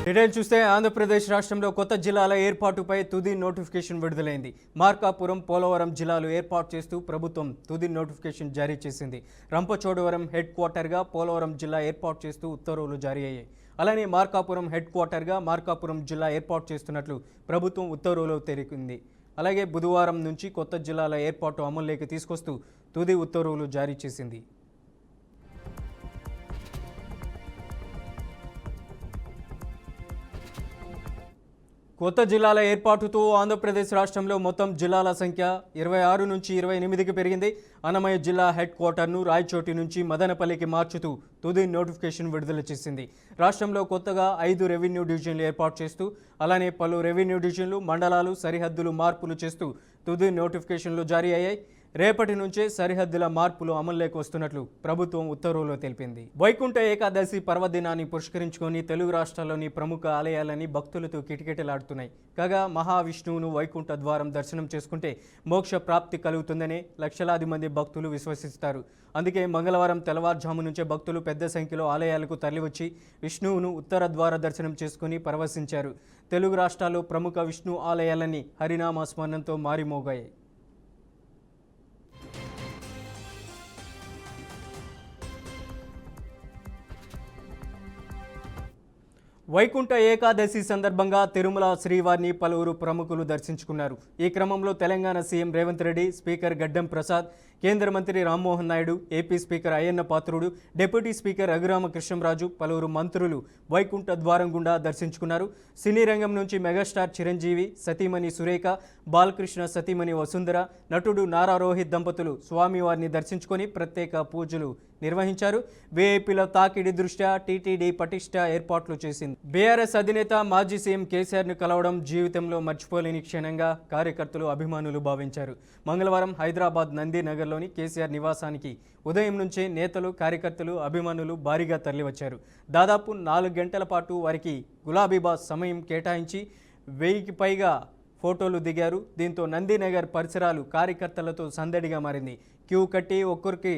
Detail చూస్తే ఆంధ్రప్రదేశ్ రాష్ట్రంలో కొత్త జిల్లాల ఏర్పాటుపై తుది నోటిఫికేషన్ విడుదలైంది. మార్కాపురం, పోలవరం జిల్లాలు ఏర్పాటు చేస్తూ ప్రభుత్వం తుది నోటిఫికేషన్ జారీ చేసింది. రంపచోడవరం హెడ్ క్వార్టర్గా పోలవరం జిల్లా ఏర్పాటు చేస్తూ ఉత్తర్వులు జారీ అయ్యాయి. అలానే మార్కాపురం హెడ్ క్వార్టర్గా మార్కాపురం జిల్లా ఏర్పాటు చేస్తున్నట్లు ప్రభుత్వం ఉత్తర్వులు తెలిపింది. అలాగే బుధవారం నుంచి కొత్త జిల్లాల ఏర్పాటు అమల్లోకి తీసుకొస్తూ తుది ఉత్తర్వులు జారీ చేసింది. కొత్త జిల్లాల ఏర్పాటుతో ఆంధ్రప్రదేశ్ రాష్ట్రంలో మొత్తం జిల్లాల సంఖ్య 26 నుంచి 28కి పెరిగింది. అన్నమయ్య జిల్లా హెడ్ క్వార్టర్ను రాయచోటి నుంచి మదనపల్లికి మార్చుతూ తుది నోటిఫికేషన్ విడుదల చేసింది. రాష్ట్రంలో కొత్తగా 5 రెవెన్యూ డివిజన్లు ఏర్పాటు చేస్తూ అలానే పలు రెవెన్యూ డివిజన్లు, మండలాలు, సరిహద్దులు మార్పులు చేస్తూ తుది నోటిఫికేషన్లు జారీ అయ్యాయి. రేపటి నుంచే సరిహద్దుల మార్పులు అమల్లోకి వస్తున్నట్లు ప్రభుత్వం ఉత్తర్వుల్లో తెలిపింది. వైకుంఠ ఏకాదశి పర్వదినాన్ని పురస్కరించుకొని తెలుగు రాష్ట్రాల్లోని ప్రముఖ ఆలయాలని భక్తులతో కిటకిటలాడుతున్నాయి. కాగా మహావిష్ణువును వైకుంఠ ద్వారం దర్శనం చేసుకుంటే మోక్ష ప్రాప్తి కలుగుతుందని లక్షలాది మంది భక్తులు విశ్వసిస్తారు. అందుకే మంగళవారం తెల్లవారుజాము నుంచే భక్తులు పెద్ద సంఖ్యలో ఆలయాలకు తరలివచ్చి విష్ణువును ఉత్తర ద్వార దర్శనం చేసుకుని పరవశించారు. తెలుగు రాష్ట్రాల్లో ప్రముఖ విష్ణు ఆలయాలన్నీ హరినామ స్మరణంతో మారిమోగాయి. వైకుంఠ ఏకాదశి సందర్భంగా తిరుమల శ్రీవారిని పలువురు ప్రముఖులు దర్శించుకున్నారు. ఈ క్రమంలో తెలంగాణ సీఎం రేవంత్ రెడ్డి, స్పీకర్ గడ్డం ప్రసాద్, కేంద్ర మంత్రి Rammohan Naidu, AP speaker Ayyanna Patrudu, deputy speaker Raghurama Krishnam Raju, పలువురు మంత్రులు వైకుంఠ ద్వారం గుండా దర్శించుకున్నారు. సినీ రంగం నుంచి మెగాస్టార్ చిరంజీవి, సతీమణి సురేఖ, బాలకృష్ణ సతీమణి వసుంధర, నటుడు నారా రోహిత్ దంపతులు స్వామివారిని దర్శించుకొని ప్రత్యేక పూజలు నిర్వహించారు. వీఐపీల తాకిడి దృష్ట్యా టీటీడీ పటిష్ట ఏర్పాట్లు చేసింది. బీఆర్ఎస్ అధినేత మాజీ సీఎం కేసీఆర్ను కలవడం జీవితంలో మర్చిపోలేని క్షణంగా కార్యకర్తలు, అభిమానులు భావించారు. మంగళవారం హైదరాబాద్ నందినగర్లోని కేసీఆర్ నివాసానికి ఉదయం నుంచే నేతలు, కార్యకర్తలు, అభిమానులు భారీగా తరలివచ్చారు. దాదాపు 4 గంటల పాటు వారికి గులాబీబాస్ సమయం కేటాయించి 1000కి పైగా ఫోటోలు దిగారు. దీంతో నందినగర్ పరిసరాలు కార్యకర్తలతో సందడిగా మారింది. క్యూ కట్టి ఒక్కరికి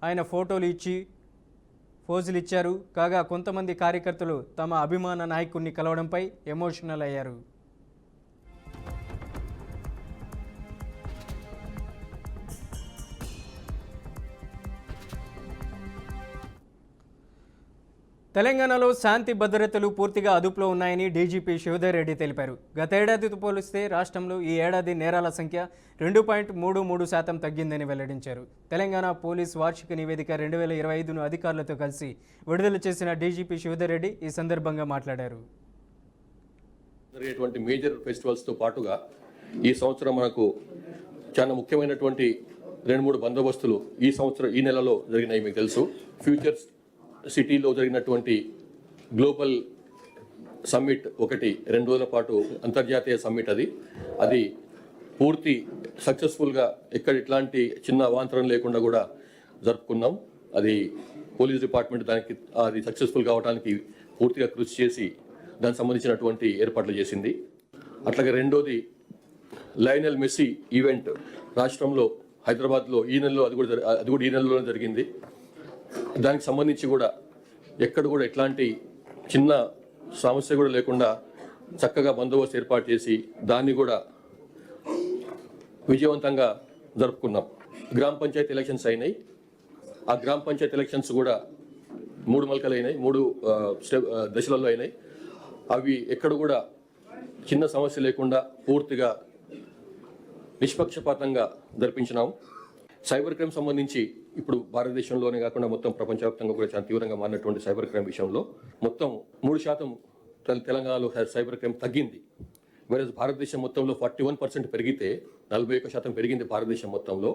ఆయన ఫోటోలు ఇచ్చి పోజులు ఇచ్చారు. కాగా కొంతమంది కార్యకర్తలు తమ అభిమాన నాయకుడిని కలవడంపై ఎమోషనల్ అయ్యారు. తెలంగాణలో శాంతి భద్రతలు పూర్తిగా అదుపులో ఉన్నాయని డీజీపీ శివధర్ రెడ్డి తెలిపారు. గతేడాదితో పోలిస్తే రాష్ట్రంలో ఈ ఏడాది నేరాల సంఖ్య 2.33% తగ్గిందని వెల్లడించారు. తెలంగాణ పోలీస్ వార్షిక నివేదిక 2025ను అధికారులతో కలిసి విడుదల చేసిన డీజీపీ శివధర్ రెడ్డి ఈ సందర్భంగా మాట్లాడారు. జరిగేటువంటి మేజర్ ఫెస్టివల్స్తో పాటుగా ఈ సంవత్సరం మనకు చాలా ముఖ్యమైనటువంటి 2-3 బందోబస్తులు ఈ నెలలో జరిగినాయి. మీకు తెలుసు, ఫ్యూచర్స్ సిటీలో జరిగినటువంటి గ్లోబల్ సమ్మిట్ ఒకటి 2 రోజుల పాటు అంతర్జాతీయ సమ్మిట్ అది పూర్తి సక్సెస్ఫుల్గా ఎక్కడ ఇట్లాంటి చిన్న అవాంతరం లేకుండా కూడా జరుపుకున్నాం. అది పోలీస్ డిపార్ట్మెంట్ అది సక్సెస్ఫుల్ కావడానికి పూర్తిగా కృషి చేసి దానికి సంబంధించినటువంటి ఏర్పాట్లు చేసింది. అట్లాగే రెండోది లయనల్ మెస్సీ ఈవెంట్ రాష్ట్రంలో హైదరాబాద్లో ఈ నెలలో అది కూడా ఈ నెలలోనే జరిగింది. దానికి సంబంధించి కూడా ఎక్కడ కూడా ఎట్లాంటి చిన్న సమస్య కూడా లేకుండా చక్కగా బందోబస్తు ఏర్పాటు చేసి దాన్ని కూడా విజయవంతంగా జరుపుకున్నాం. గ్రామ పంచాయతీ ఎలక్షన్స్ అయినాయి. ఆ గ్రామ పంచాయతీ ఎలక్షన్స్ కూడా 3 మలకలు అయినాయి, 3 దశలలో అయినాయి. అవి ఎక్కడ కూడా చిన్న సమస్య లేకుండా పూర్తిగా నిష్పక్షపాతంగా జరిపించినాం. సైబర్ క్రైమ్ సంబంధించి ఇప్పుడు భారతదేశంలోనే కాకుండా మొత్తం ప్రపంచవ్యాప్తంగా కూడా చాలా తీవ్రంగా మారినటువంటి సైబర్ క్రైమ్ విషయంలో మొత్తం 3% తెలంగాణలో సైబర్ క్రైమ్ తగ్గింది. వేరే భారతదేశం మొత్తంలో 41% పెరిగితే 41% పెరిగింది భారతదేశం మొత్తంలో.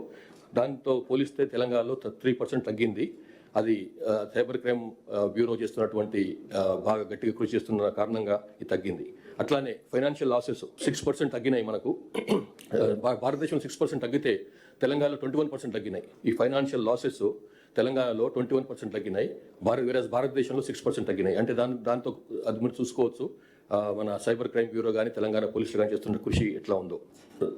దాంతో పోలిస్తే తెలంగాణలో 3% తగ్గింది. అది సైబర్ క్రైమ్ బ్యూరో చేస్తున్నటువంటి బాగా గట్టిగా కృషి చేస్తున్న కారణంగా ఇది తగ్గింది. అట్లానే ఫైనాన్షియల్ లాసెస్ 6% తగ్గినాయి. మనకు భారతదేశంలో 6% తగ్గితే తెలంగాణలో 21% తగ్గినాయి. ఈ ఫైనాన్షియల్ లాసెస్ తెలంగాణలో 21% తగ్గినాయి. భారతదేశంలో 6% తగ్గినాయి. అంటే దాంతో అది మీరు చూసుకోవచ్చు మన సైబర్ క్రైమ్ బ్యూరో కానీ తెలంగాణ పోలీసులు కానీ చేస్తున్న కృషి ఎట్లా ఉందో.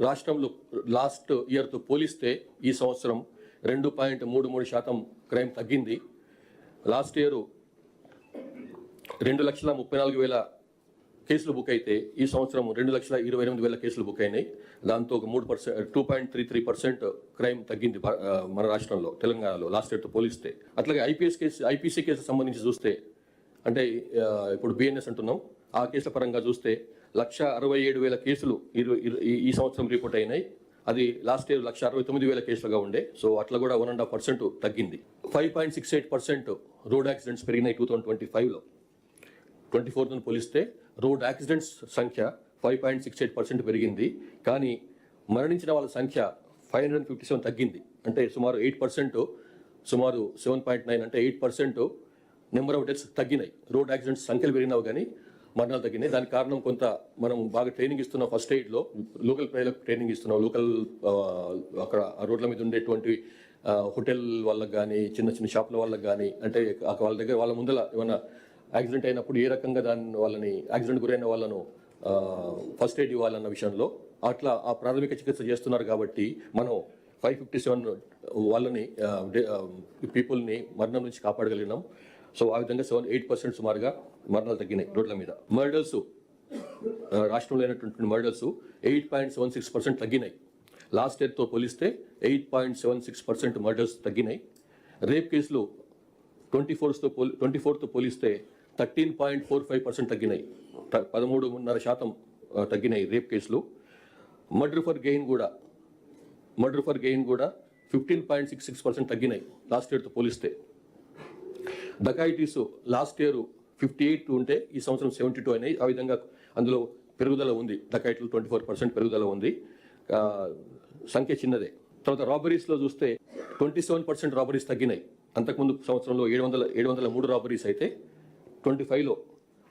రాష్ట్రంలో లాస్ట్ ఇయర్తో పోలిస్తే ఈ సంవత్సరం 2.33% క్రైమ్ తగ్గింది. లాస్ట్ ఇయర్ 2,34,000 కేసులు బుక్ అయితే ఈ సంవత్సరం 2,28,000 కేసులు బుక్ అయినాయి. దాంతో ఒక 3%, 2.33% క్రైమ్ తగ్గింది మన రాష్ట్రంలో, తెలంగాణలో లాస్ట్ ఇయర్తో పోలిస్తే. అట్లాగే ఐపీసీ కేసు సంబంధించి చూస్తే, అంటే ఇప్పుడు బిఎన్ఎస్ అంటున్నాం, ఆ కేసుల పరంగా చూస్తే 1,67,000 కేసులు ఈ సంవత్సరం రిపోర్ట్ అయినాయి. అది లాస్ట్ ఇయర్ 1,69,000 కేసులుగా ఉండే. సో అట్లా కూడా 1.5% తగ్గింది. 5.68% రోడ్ యాక్సిడెంట్స్ పెరిగినాయి 2025లో. 24తో పోలిస్తే రోడ్ యాక్సిడెంట్స్ సంఖ్య 5.68% పెరిగింది. కానీ మరణించిన వాళ్ళ సంఖ్య 557 తగ్గింది. అంటే సుమారు 8%, సుమారు 7.9 అంటే 8% నెంబర్ ఆఫ్ డెత్స్ తగ్గినాయి. రోడ్ యాక్సిడెంట్స్ సంఖ్యలు పెరిగినావు కానీ మరణాలు తగ్గినాయి. దానికి కారణం కొంత మనం బాగా ట్రైనింగ్ ఇస్తున్నాం. ఫస్ట్ ఎయిడ్లో లోకల్ ప్రజలకు ట్రైనింగ్ ఇస్తున్నాం. లోకల్ అక్కడ రోడ్ల మీద ఉండేటువంటి హోటల్ వాళ్ళకి కానీ, చిన్న చిన్న షాపుల వాళ్ళకి కానీ, అంటే వాళ్ళ దగ్గర వాళ్ళ ముందర ఏమైనా యాక్సిడెంట్ అయినప్పుడు ఏ రకంగా వాళ్ళని యాక్సిడెంట్ గురైన వాళ్ళను ఫస్ట్ ఎయిడ్ ఇవ్వాలన్న విషయంలో అట్లా ఆ ప్రాథమిక చికిత్స చేస్తున్నారు. కాబట్టి మనం 557 వాళ్ళని పీపుల్ని మరణం నుంచి కాపాడగలిగినాం. సో ఆ విధంగా 8% సుమారుగా మరణాలు తగ్గినాయి రోడ్ల మీద. మర్డర్స్, రాష్ట్రంలో అయినటువంటి మర్డర్స్ 8.76% తగ్గినాయి. లాస్ట్ ఇయర్తో పోలిస్తే 8.76% మర్డర్స్ తగ్గినాయి. రేప్ కేసులు 24తో పోలిస్తే 13.45% తగ్గినాయి. 13.5% తగ్గినాయి రేప్ కేసులు. మర్డర్ ఫర్ గెయిన్ కూడా 15.66% తగ్గినాయి లాస్ట్ ఇయర్తో పోలిస్తే. డకాయిటీస్ లాస్ట్ ఇయర్ 58 ఉంటే ఈ సంవత్సరం 72 అయినాయి. ఆ విధంగా అందులో పెరుగుదల ఉంది. డకాయిట్లు 24% పెరుగుదల ఉంది. సంఖ్య చిన్నదే. తర్వాత రాబరీస్లో చూస్తే 27% రాబరీస్ తగ్గినాయి. అంతకుముందు సంవత్సరంలో 703 రాబరీస్ అయితే 25లో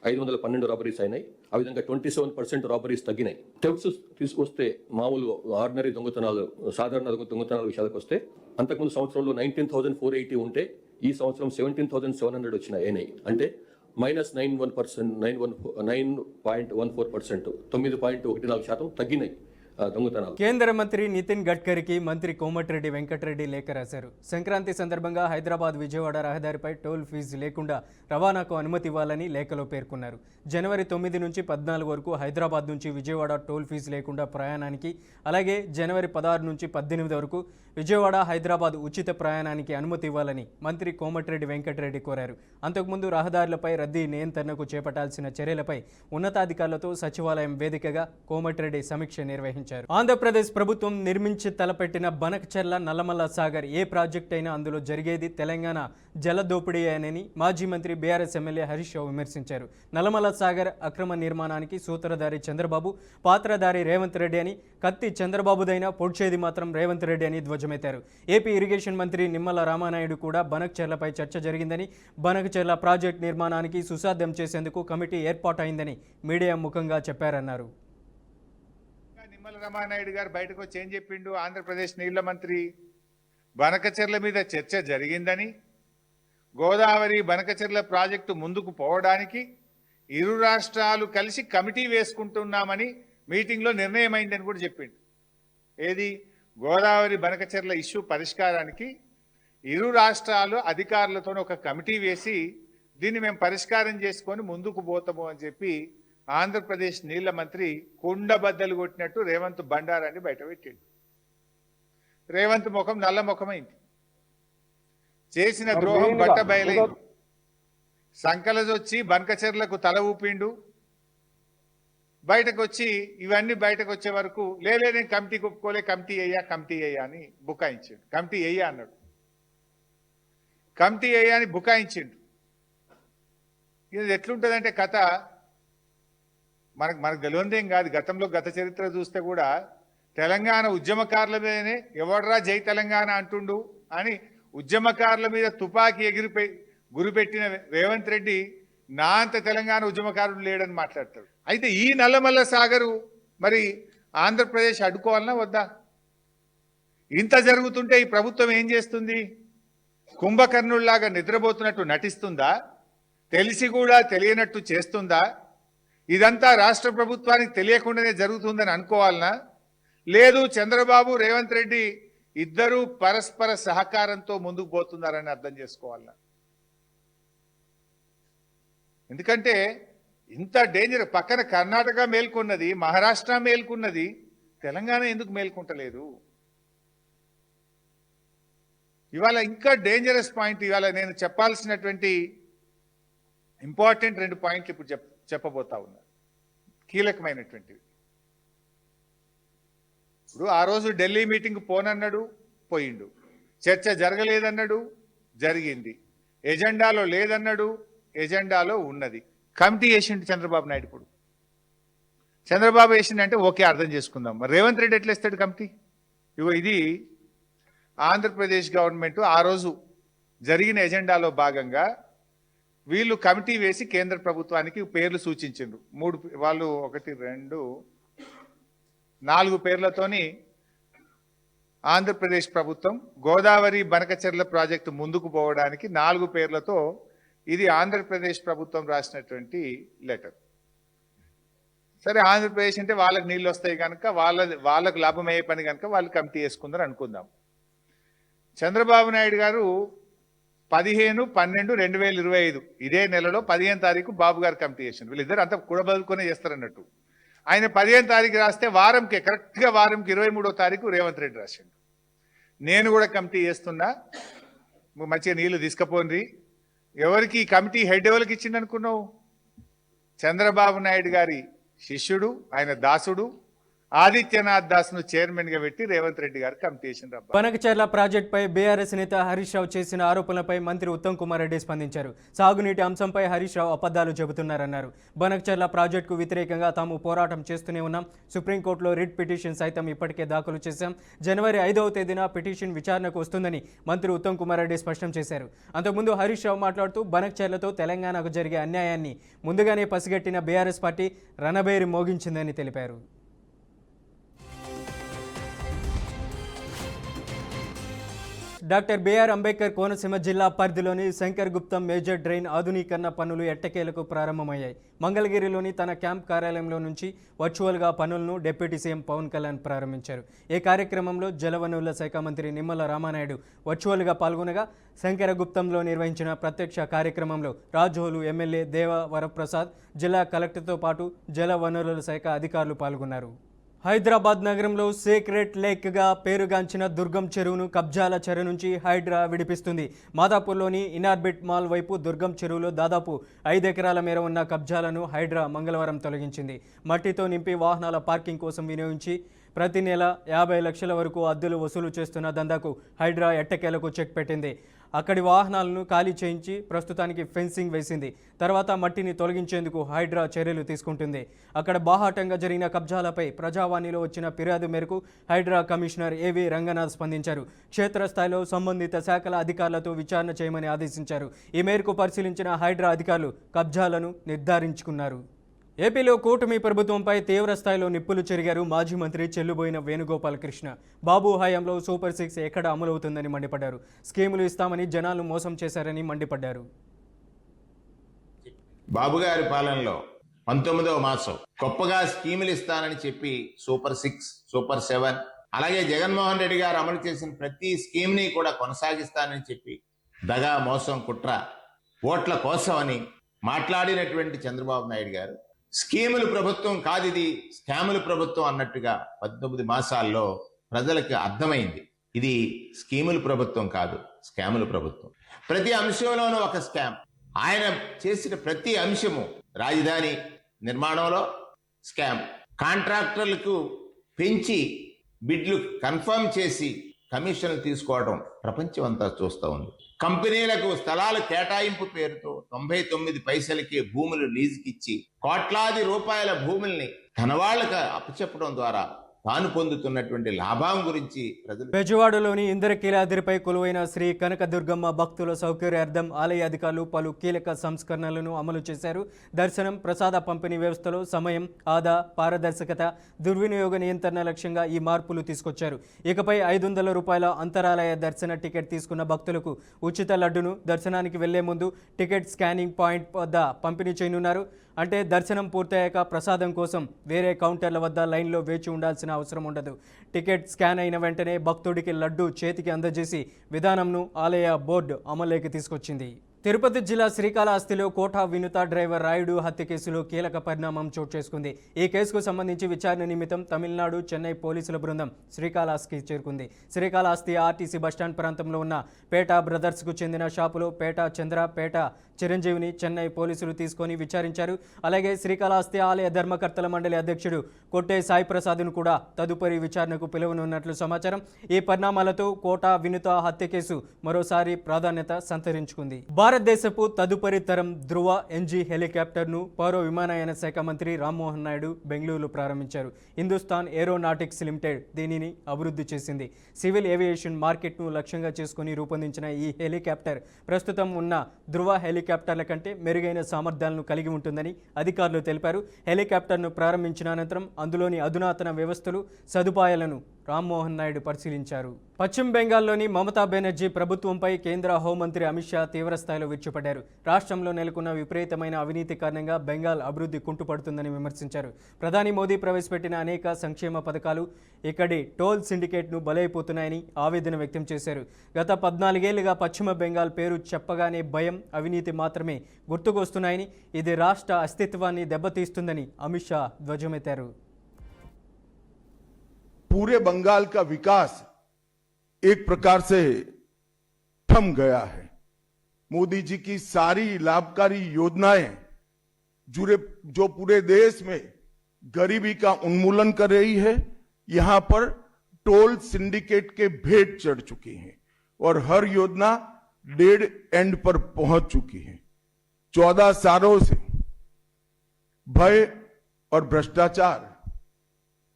512 రాబరీస్ అయినాయి. ఆ విధంగా 27% రాబరీస్ తగ్గినాయి. థెఫ్ట్స్ తీసుకొస్తే మామూలు ఆర్డినరీ దొంగతనాలు, సాధారణ దొంగతనాల విషయాలకు వస్తే అంతకుముందు సంవత్సరంలో 19,480 ఉంటే ఈ సంవత్సరం 17,700 అయినాయి. అంటే -9.14%, 9.14% తగ్గినాయి దొంగతనాలు. కేంద్ర మంత్రి నితిన్ గడ్కరీకి మంత్రి కోమటిరెడ్డి వెంకటరెడ్డి లేఖ రాశారు. సంక్రాంతి సందర్భంగా హైదరాబాద్ విజయవాడ రహదారిపై టోల్ ఫీజు లేకుండా రవాణాకు అనుమతి ఇవ్వాలని లేఖలో పేర్కొన్నారు. జనవరి 9 నుంచి 14 వరకు హైదరాబాద్ నుంచి విజయవాడ టోల్ ఫీజు లేకుండా ప్రయాణానికి, అలాగే జనవరి 16 నుంచి 18 వరకు విజయవాడ హైదరాబాద్ ఉచిత ప్రయాణానికి అనుమతి ఇవ్వాలని మంత్రి కోమటిరెడ్డి వెంకటరెడ్డి కోరారు. అంతకుముందు రహదారులపై రద్దీ నియంత్రణకు చేపట్టాల్సిన చర్యలపై ఉన్నతాధికారులతో సచివాలయం వేదికగా కోమటిరెడ్డి సమీక్ష నిర్వహించారు. ఆంధ్రప్రదేశ్ ప్రభుత్వం నిర్మించి తలపెట్టిన బనకచెర్ల నల్లమల్ల సాగర్ ఏ ప్రాజెక్ట్ అయినా అందులో జరిగేది తెలంగాణ జల దోపిడీయేనని మాజీ మంత్రి బీఆర్ఎస్ ఎమ్మెల్యే హరీష్ రావు విమర్శించారు. నల్లమల్ల సాగర్ అక్రమ నిర్మాణానికి సూత్రధారి చంద్రబాబు, పాత్రధారి రేవంత్ రెడ్డి అని, కత్తి చంద్రబాబుదైనా పొడ్చేది మాత్రం రేవంత్ రెడ్డి అని ధ్వజమెత్తారు. ఏపీ ఇరిగేషన్ మంత్రి నిమ్మల రామానాయుడు కూడా బనకచెర్లపై చర్చ జరిగిందని, బనకచెర్ల ప్రాజెక్టు నిర్మాణానికి సుసాధ్యం చేసేందుకు కమిటీ ఏర్పాటైందని మీడియా ముఖంగా చెప్పారన్నారు. నిమ్మల రామానాయుడు గారు బయటకు వచ్చి ఏం చెప్పిండు? ఆంధ్రప్రదేశ్ నీళ్ల మంత్రి బనకచెర్ల మీద చర్చ జరిగిందని, గోదావరి బనకచెర్ల ప్రాజెక్టు ముందుకు పోవడానికి ఇరు రాష్ట్రాలు కలిసి కమిటీ వేసుకుంటున్నామని మీటింగ్లో నిర్ణయమైందని కూడా చెప్పిండు. ఏది? గోదావరి బనకచెర్ల ఇష్యూ పరిష్కారానికి ఇరు రాష్ట్రాలు అధికారులతో ఒక కమిటీ వేసి దీన్ని మేము పరిష్కారం చేసుకొని ముందుకు పోతాము అని చెప్పి ఆంధ్రప్రదేశ్ నీళ్ల మంత్రి కుండబద్దలు కొట్టినట్టు రేవంత్ బండారాన్ని బయటపెట్టిండు. రేవంత్ ముఖం నల్ల ముఖమైంది. చేసిన ద్రోహం బట్ట బయలైంది. సంకలజొచ్చి బనకచెర్లకు తల ఊపిండు. బయటకు వచ్చి ఇవన్నీ బయటకు వచ్చే వరకు లేలే నేను కమిటీకి ఒప్పుకోలే, కమిటీ అయ్యా అని బుకాయించిండు. కమిటీ అయ్యా అన్నాడు. కమిటీ అయ్యా అని బుకాయించిండు. ఇది ఎట్లుంటుందంటే కథ మనకు తెలియదేం కాదు. గతంలో గత చరిత్ర చూస్తే కూడా తెలంగాణ ఉద్యమకారుల మీదనే ఎవడ్రా జై తెలంగాణ అంటుండు అని ఉద్యమకారుల మీద తుపాకీ గురిపెట్టిన రేవంత్ రెడ్డి నా అంత తెలంగాణ ఉద్యమకారుడు లేడని మాట్లాడతాడు. అయితే ఈ నల్లమల్ల సాగరు మరి ఆంధ్రప్రదేశ్ అడ్డుకోవాలన్నా వద్దా? ఇంత జరుగుతుంటే ఈ ప్రభుత్వం ఏం చేస్తుంది? కుంభకర్ణుల్లాగా నిద్రపోతున్నట్టు నటిస్తుందా? తెలిసి కూడా తెలియనట్టు చేస్తుందా? ఇదంతా రాష్ట్ర ప్రభుత్వానికి తెలియకుండానే జరుగుతుందని అనుకోవాలనా? లేదు చంద్రబాబు రేవంత్ రెడ్డి ఇద్దరూ పరస్పర సహకారంతో ముందుకు పోతున్నారని అర్థం చేసుకోవాలనా? ఎందుకంటే ఇంత డేంజర్ పక్కన కర్ణాటక మేల్కొన్నది, మహారాష్ట్ర మేల్కొన్నది, తెలంగాణ ఎందుకు మేల్కొంటలేదు? ఇవాళ ఇంకా డేంజరస్ పాయింట్, ఇవాళ నేను చెప్పాల్సినటువంటి ఇంపార్టెంట్ 2 పాయింట్లు ఇప్పుడు చెప్పబోతా ఉన్నా, కీలకమైనటువంటివి. ఇప్పుడు ఆ రోజు ఢిల్లీ మీటింగ్ పోనన్నాడు, పోయిండు. చర్చ జరగలేదన్నాడు, జరిగింది. ఎజెండాలో లేదన్నాడు, ఎజెండాలో ఉన్నది. కమిటీ వేసిండు చంద్రబాబు నాయుడు. ఇప్పుడు చంద్రబాబు వేసిండంటే ఓకే, అర్థం చేసుకుందాం. మరి రేవంత్ రెడ్డి ఎట్లా ఇస్తాడు కమిటీ? ఇగో ఇది ఆంధ్రప్రదేశ్ గవర్నమెంట్ ఆ రోజు జరిగిన ఎజెండాలో భాగంగా వీళ్ళు కమిటీ వేసి కేంద్ర ప్రభుత్వానికి పేర్లు సూచించిండ్రు. 3 వాళ్ళు 1 2 4 పేర్లతోని ఆంధ్రప్రదేశ్ ప్రభుత్వం గోదావరి బనకచెర్ల ప్రాజెక్టు ముందుకు పోవడానికి 4 పేర్లతో ఇది ఆంధ్రప్రదేశ్ ప్రభుత్వం రాసినటువంటి లెటర్. సరే, ఆంధ్రప్రదేశ్ అంటే వాళ్ళకి నీళ్ళు వస్తాయి కనుక వాళ్ళకు లాభం అయ్యే పని కనుక వాళ్ళు కమిటీ వేసుకుందని అనుకుందాం. చంద్రబాబు నాయుడు గారు 15/12/2025 ఇదే నెలలో 15వ తారీఖు బాబు గారు కమిటీ చేసిండు. వీళ్ళిద్దరు అంతా కూడబదులుకొనే చేస్తారన్నట్టు. ఆయన 15వ తారీఖు రాస్తే వారంకి కరెక్ట్గా 23వ తారీఖు రేవంత్ రెడ్డి రాసిండు. నేను కూడా కమిటీ చేస్తున్నా, మంచిగా నీళ్లు తీసుకుపోండి. ఎవరికి ఈ కమిటీ హెడ్ ఎవరికి ఇచ్చిండు అనుకున్నావు? చంద్రబాబు నాయుడు గారి శిష్యుడు, ఆయన దాసుడు ఆదిత్యనాథ్ దాస్ ను చైర్మన్ గా పెట్టి రేవంత్ రెడ్డి గారు కమిటీ చేసిండ్రు. బనకచెర్ల ప్రాజెక్టుపై బీఆర్ఎస్ నేత హరీష్ రావు చేసిన ఆరోపణలపై మంత్రి ఉత్తమ్ కుమార్ రెడ్డి స్పందించారు. సాగునీటి అంశంపై హరీష్ రావు అబద్ధాలు చెబుతున్నారన్నారు. బనకచెర్ల ప్రాజెక్టుకు వ్యతిరేకంగా తాము పోరాటం చేస్తూనే ఉన్నాం. సుప్రీంకోర్టులో రిట్ పిటిషన్ సైతం ఇప్పటికే దాఖలు చేశాం. జనవరి 5వ తేదీన పిటిషన్ విచారణకు వస్తుందని మంత్రి ఉత్తమ్ కుమార్ రెడ్డి స్పష్టం చేశారు. అంతకుముందు హరీష్ రావు మాట్లాడుతూ బనకచెర్లతో తెలంగాణకు జరిగే అన్యాయాన్ని ముందుగానే పసిగట్టిన బీఆర్ఎస్ పార్టీ రణబేరి మోగించిందని తెలిపారు. డాక్టర్ బిఆర్ అంబేద్కర్ కోనసీమ జిల్లా పరిధిలోని శంకర్ గుప్తం మేజర్ డ్రైన్ ఆధునీకరణ పనులు ఎట్టకేలకు ప్రారంభమయ్యాయి. మంగళగిరిలోని తన క్యాంప్ కార్యాలయంలో నుంచి వర్చువల్గా పనులను డిప్యూటీ సీఎం పవన్ కళ్యాణ్ ప్రారంభించారు. ఈ కార్యక్రమంలో జలవనరుల శాఖ మంత్రి నిమ్మల రామానాయుడు వర్చువల్గా పాల్గొనగా శంకరగుప్తంలో నిర్వహించిన ప్రత్యక్ష కార్యక్రమంలో రాజోలు ఎమ్మెల్యే దేవ వరప్రసాద్, జిల్లా కలెక్టర్తో పాటు జలవనరుల శాఖ అధికారులు పాల్గొన్నారు. హైదరాబాద్ నగరంలో సీక్రెట్ లేక్గా పేరుగాంచిన దుర్గం చెరువును కబ్జాల చెరువు నుంచి హైడ్రా విడిపిస్తుంది. మాదాపూర్లోని ఇనార్బిట్ మాల్ వైపు దుర్గం చెరువులో దాదాపు 5 ఎకరాల మేర ఉన్న కబ్జాలను హైడ్రా మంగళవారం తొలగించింది. మట్టితో నింపి వాహనాల పార్కింగ్ కోసం వినియోగించి ప్రతి నెల 50 లక్షల వరకు అద్దెలు వసూలు చేస్తున్న దందాకు హైడ్రా ఎట్టకేలకు చెక్ పెట్టింది. అక్కడి వాహనాలను ఖాళీ చేయించి ప్రస్తుతానికి ఫెన్సింగ్ వేసింది. తర్వాత మట్టిని తొలగించేందుకు హైడ్రా చర్యలు తీసుకుంటుంది. అక్కడ బాహాటంగా జరిగిన కబ్జాలపై ప్రజావాణిలో వచ్చిన ఫిర్యాదు మేరకు హైడ్రా కమిషనర్ ఏవి రంగనాథ్ స్పందించారు. క్షేత్రస్థాయిలో సంబంధిత శాఖల అధికారులతో విచారణ చేయమని ఆదేశించారు. ఈ మేరకు పరిశీలించిన హైడ్రా అధికారులు కబ్జాలను నిర్ధారించుకున్నారు. ఏపీలో కూటమి ప్రభుత్వంపై తీవ్ర స్థాయిలో నిప్పులు చెరిగారు మాజీ మంత్రి చెల్లుబోయిన వేణుగోపాలకృష్ణ. బాబు హయాంలో సూపర్ 6 ఎక్కడ అమలవుతుందని మండిపడ్డారు. స్కీములు ఇస్తామని జనాలు మోసం చేశారని మండిపడ్డారు. బాబు గారి పాలనలో 19వ మాసం గొప్పగా స్కీములు ఇస్తానని చెప్పి సూపర్ 6, సూపర్ 7, అలాగే జగన్మోహన్ రెడ్డి గారు అమలు చేసిన ప్రతి స్కీమ్ ని కూడా కొనసాగిస్తానని చెప్పి దగా, మోసం, కుట్ర, ఓట్ల కోసమని మాట్లాడినటువంటి చంద్రబాబు నాయుడు గారు స్కీముల ప్రభుత్వం కాదు, ఇది స్కాముల ప్రభుత్వం అన్నట్టుగా 19 మాసాల్లో ప్రజలకు అర్థమైంది. ఇది స్కీముల ప్రభుత్వం కాదు, స్కాముల ప్రభుత్వం. ప్రతి అంశంలోనూ ఒక స్కామ్. ఆయన చేసిన ప్రతి అంశము రాజధాని నిర్మాణంలో స్కామ్, కాంట్రాక్టర్లకు పెంచి బిడ్లు కన్ఫర్మ్ చేసి కమిషన్లు తీసుకోవడం ప్రపంచం అంతా చూస్తూ ఉంది. కంపెనీలకు స్థలాల కేటాయింపు పేరుతో 99 పైసలకి భూములు లీజుకిచ్చి కోట్లాది రూపాయల భూముల్ని తన వాళ్ళకి అప్పచెప్పడం ద్వారా తాను పొందుతున్నటువంటి లాభం గురించి ప్రజలు. బెజవాడలోని ఇంద్రకీలాద్రిపై కొలువైన శ్రీ కనకదుర్గమ్మ భక్తుల సౌకర్యార్థం ఆలయ అధికారులు పలు కీలక సంస్కరణలను అమలు చేశారు. దర్శనం, ప్రసాద పంపిణీ వ్యవస్థలో సమయం, ఆదా, పారదర్శకత, దుర్వినియోగ నియంత్రణ లక్ష్యంగా ఈ మార్పులు తీసుకొచ్చారు. ఇకపై 500 రూపాయల అంతరాలయ దర్శన టికెట్ తీసుకున్న భక్తులకు ఉచిత లడ్డును దర్శనానికి వెళ్లే ముందు టికెట్ స్కానింగ్ పాయింట్ వద్ద పంపిణీ చేయనున్నారు. అంటే దర్శనం పూర్తయ్యాక ప్రసాదం కోసం వేరే కౌంటర్ల వద్ద లైన్లో వేచి ఉండాల్సిన అవసరం ఉండదు. టికెట్ స్కాన్ అయిన వెంటనే భక్తుడికి లడ్డు చేతికి అందజేసి విధానంను ఆలయ బోర్డు అమలులోకి తీసుకొచ్చింది. తిరుపతి జిల్లా శ్రీకాళహస్తిలో కోఠా వినుత డ్రైవర్ రాయుడు హత్య కేసులో కీలక పరిణామం చోటు చేసుకుంది. ఈ కేసుకు సంబంధించి విచారణ నిమిత్తం తమిళనాడు, చెన్నై పోలీసుల బృందం శ్రీకాళహస్తికి చేరుకుంది. శ్రీకాళహస్తి ఆర్టీసీ బస్టాండ్ ప్రాంతంలో ఉన్న పేట బ్రదర్స్కు చెందిన షాపులో పేట చంద్ర, పేట చిరంజీవిని చెన్నై పోలీసులు తీసుకొని విచారించారు. అలాగే శ్రీకాళహస్తి ఆలయ ధర్మకర్తల మండలి అధ్యక్షుడు కొట్టే సాయి ప్రసాద్ను కూడా తదుపరి విచారణకు పిలువనున్నట్లు సమాచారం. ఈ పరిణామాలతో కోటా వినుత హత్య కేసు మరోసారి ప్రాధాన్యత సంతరించుకుంది. భారతదేశపు తదుపరి తరం ధృవ ఎన్జీ హెలికాప్టర్ను పౌర విమానయాన శాఖ మంత్రి రామ్మోహన్ నాయుడు బెంగళూరులో ప్రారంభించారు. హిందుస్థాన్ ఏరోనాటిక్స్ లిమిటెడ్ దీనిని అభివృద్ధి చేసింది. సివిల్ ఏవియేషన్ మార్కెట్ను లక్ష్యంగా చేసుకుని రూపొందించిన ఈ హెలికాప్టర్ ప్రస్తుతం ఉన్న ధృవ హెలికాప్టర్ల కంటే మెరుగైన సామర్థ్యాలను కలిగి ఉంటుందని అధికారులు తెలిపారు. హెలికాప్టర్ను ప్రారంభించిన అనంతరం అందులోని అధునాతన వ్యవస్థలు, సదుపాయాలను రామ్మోహన్ నాయుడు పరిశీలించారు. పశ్చిమ బెంగాల్లోని మమతా బెనర్జీ ప్రభుత్వంపై కేంద్ర హోంమంత్రి అమిత్ షా తీవ్రస్థాయిలో విరుచుపడ్డారు. రాష్ట్రంలో నెలకొన్న విపరీతమైన అవినీతి కారణంగా బెంగాల్ అభివృద్ధి కుంటుపడుతుందని విమర్శించారు. ప్రధాని మోదీ ప్రవేశపెట్టిన అనేక సంక్షేమ పథకాలు ఇక్కడి టోల్ సిండికేట్ను బలైపోతున్నాయని ఆవేదన వ్యక్తం చేశారు. గత 14 ఏళ్లుగా పశ్చిమ బెంగాల్ పేరు చెప్పగానే భయం, అవినీతి మాత్రమే గుర్తుకొస్తున్నాయని, ఇది రాష్ట్ర అస్తిత్వాన్ని దెబ్బతీస్తుందని అమిత్ షా ధ్వజమెత్తారు. पूरे बंगाल का विकास एक प्रकार से थम गया है। मोदी जी की सारी लाभकारी योजनाएं जो पूरे देश में गरीबी का उन्मूलन कर रही है, यहां पर टोल सिंडिकेट के भेंट चढ़ चुकी हैं और हर योजना डेड एंड पर पहुंच चुकी है। 14 सालों से भय और भ्रष्टाचार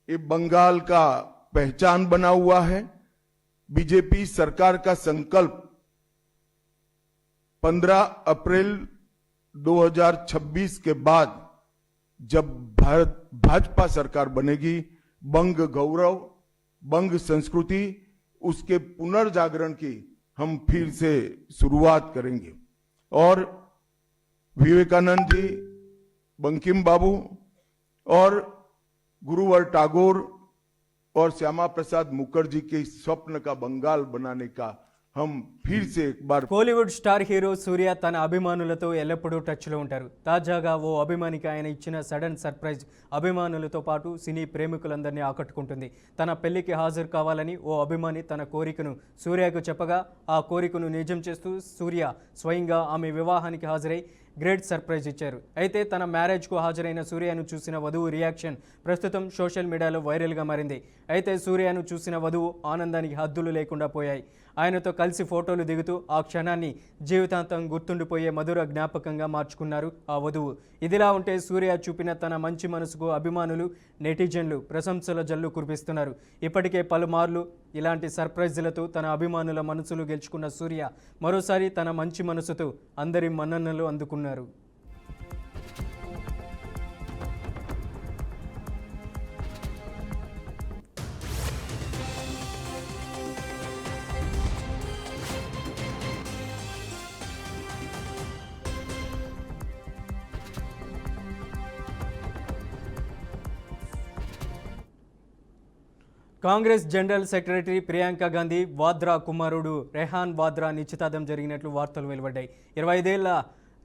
ये बंगाल का पहचान बना हुआ है। बीजेपी सरकार का संकल्प 15 अप्रैल 2026 के बाद जब भाजपा सरकार बनेगी, बंग गौरव, बंग संस्कृति, उसके पुनर्जागरण की हम फिर से शुरुआत करेंगे। और विवेकानंद जी, बंकिम बाबू और गुरुवर टैगोर और श्यामा प्रसाद मुखर्जी के स्वप्न का बंगाल बनाने का हम फिर से एक बार కోలీవుడ్ స్టార్ హీరో సూర్య తన అభిమానులతో ఎల్లప్పుడూ టచ్లో ఉంటారు. తాజాగా ఓ అభిమానికి ఆయన ఇచ్చిన సడన్ సర్ప్రైజ్ అభిమానులతో పాటు సినీ ప్రేమికులందరినీ ఆకట్టుకుంటుంది. తన పెళ్లికి హాజరు కావాలని ఓ అభిమాని తన కోరికను సూర్యకు చెప్పగా ఆ కోరికను నిజం చేస్తూ సూర్య స్వయంగా ఆమె వివాహానికి హాజరై గ్రేట్ సర్ప్రైజ్ ఇచ్చారు. అయితే తన మ్యారేజ్కు హాజరైన సూర్యను చూసిన వధువు రియాక్షన్ ప్రస్తుతం సోషల్ మీడియాలో వైరల్గా మారింది. అయితే సూర్యను చూసిన వధువు ఆనందానికి హద్దులు లేకుండా పోయాయి. ఆయనతో కలిసి ఫోటోలు దిగుతూ ఆ క్షణాన్ని జీవితాంతం గుర్తుండిపోయే మధుర జ్ఞాపకంగా మార్చుకున్నారు ఆ వధువు. ఇదిలా ఉంటే సూర్య చూపిన తన మంచి మనసుకు అభిమానులు, నెటిజన్లు ప్రశంసల జల్లు కురిపిస్తున్నారు. ఇప్పటికే పలుమార్లు ఇలాంటి సర్ప్రైజ్లతో తన అభిమానుల మనసులు గెలుచుకున్న సూర్య మరోసారి తన మంచి మనసుతో అందరి మన్ననలు అందుకున్నారు. కాంగ్రెస్ జనరల్ సెక్రటరీ ప్రియాంక గాంధీ వాద్రా కుమారుడు రెహాన్ వాద్రా నిశ్చితార్థం జరిగినట్లు వార్తలు వెలువడ్డాయి. 25 ఏళ్ల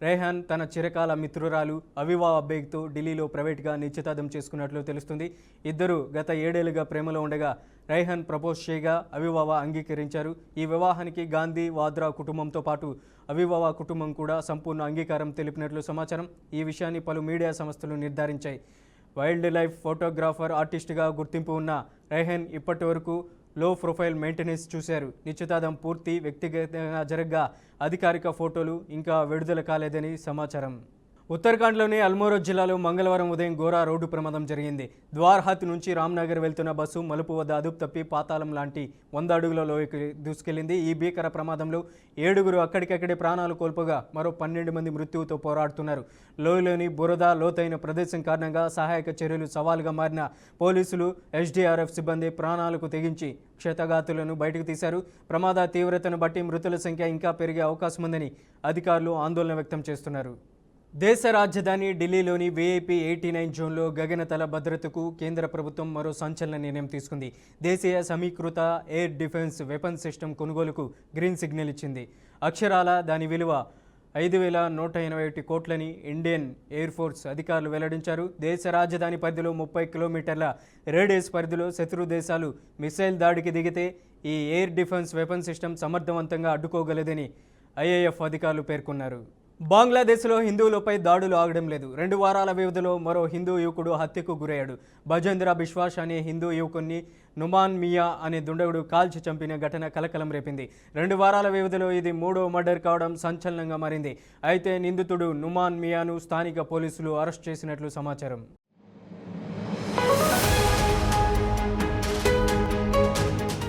రెహాన్ తన చిరకాల మిత్రురాలు అవివా బేగ్తో ఢిల్లీలో ప్రైవేట్గా నిశ్చితార్థం చేసుకున్నట్లు తెలుస్తుంది. ఇద్దరు గత 7 ఏళ్లుగా ప్రేమలో ఉండగా రెహాన్ ప్రపోజ్ చేయగా అవివావా అంగీకరించారు. ఈ వివాహానికి గాంధీ వాద్రా కుటుంబంతో పాటు అవివావా కుటుంబం కూడా సంపూర్ణ అంగీకారం తెలిపినట్లు సమాచారం. ఈ విషయాన్ని పలు మీడియా సంస్థలు నిర్ధారించాయి. వైల్డ్ లైఫ్ ఫోటోగ్రాఫర్, ఆర్టిస్ట్గా గుర్తింపు ఉన్న రెహాన్ ఇప్పటి వరకు లో ప్రొఫైల్ మెయింటెనెన్స్ చూశారు. నిశ్చితార్థం పూర్తి వ్యక్తిగతంగా జరగ్గా అధికారిక ఫోటోలు ఇంకా విడుదల కాలేదని సమాచారం. ఉత్తరాఖండ్లోని అల్మోరా జిల్లాలో మంగళవారం ఉదయం ఘోర రోడ్డు ప్రమాదం జరిగింది. ద్వార్హత్ నుంచి రామ్నగర్ వెళ్తున్న బస్సు మలుపు వద్ద అదుపు తప్పి పాతాళం లాంటి 100 అడుగుల లోయకి దూసుకెళ్లింది. ఈ భీకర ప్రమాదంలో 7గురు అక్కడికక్కడే ప్రాణాలు కోల్పోగా మరో 12 మంది మృత్యువుతో పోరాడుతున్నారు. లోయలోని బురద, లోతైన ప్రదేశం కారణంగా సహాయక చర్యలు సవాలుగా మారిన పోలీసులు, ఎస్డీఆర్ఎఫ్ సిబ్బంది ప్రాణాలకు తెగించి క్షతగాతులను బయటకు తీశారు. ప్రమాద తీవ్రతను బట్టి మృతుల సంఖ్య ఇంకా పెరిగే అవకాశం ఉందని అధికారులు ఆందోళన వ్యక్తం చేస్తున్నారు. దేశ రాజధాని ఢిల్లీలోని వీఐపీ 89 జోన్లో గగనతల భద్రతకు కేంద్ర ప్రభుత్వం మరో సంచలన నిర్ణయం తీసుకుంది. దేశీయ సమీకృత ఎయిర్ డిఫెన్స్ వెపన్ సిస్టమ్ కొనుగోలుకు గ్రీన్ సిగ్నల్ ఇచ్చింది. అక్షరాల దాని విలువ 5,181 కోట్లని ఇండియన్ ఎయిర్ ఫోర్స్ అధికారులు వెల్లడించారు. దేశ రాజధాని పరిధిలో 30 కిలోమీటర్ల రేడియస్ పరిధిలో శత్రు దేశాలు మిసైల్ దాడికి దిగితే ఈ ఎయిర్ డిఫెన్స్ వెపన్ సిస్టమ్ సమర్థవంతంగా అడ్డుకోగలదని ఐఏఎఫ్ అధికారులు పేర్కొన్నారు. బంగ్లాదేశ్లో హిందువులపై దాడులు ఆగడం లేదు. 2 వారాల వ్యవధిలో మరో హిందూ యువకుడు హత్యకు గురయ్యాడు. భజేంద్ర బిశ్వాస్ అనే హిందూ యువకుడిని నుమాన్ మియా అనే దుండగుడు కాల్చి చంపిన ఘటన కలకలం రేపింది. 2 వారాల వ్యవధిలో ఇది 3వ మర్డర్ కావడం సంచలనంగా మారింది. అయితే నిందితుడు నుమాన్ మియాను స్థానిక పోలీసులు అరెస్ట్ చేసినట్లు సమాచారం.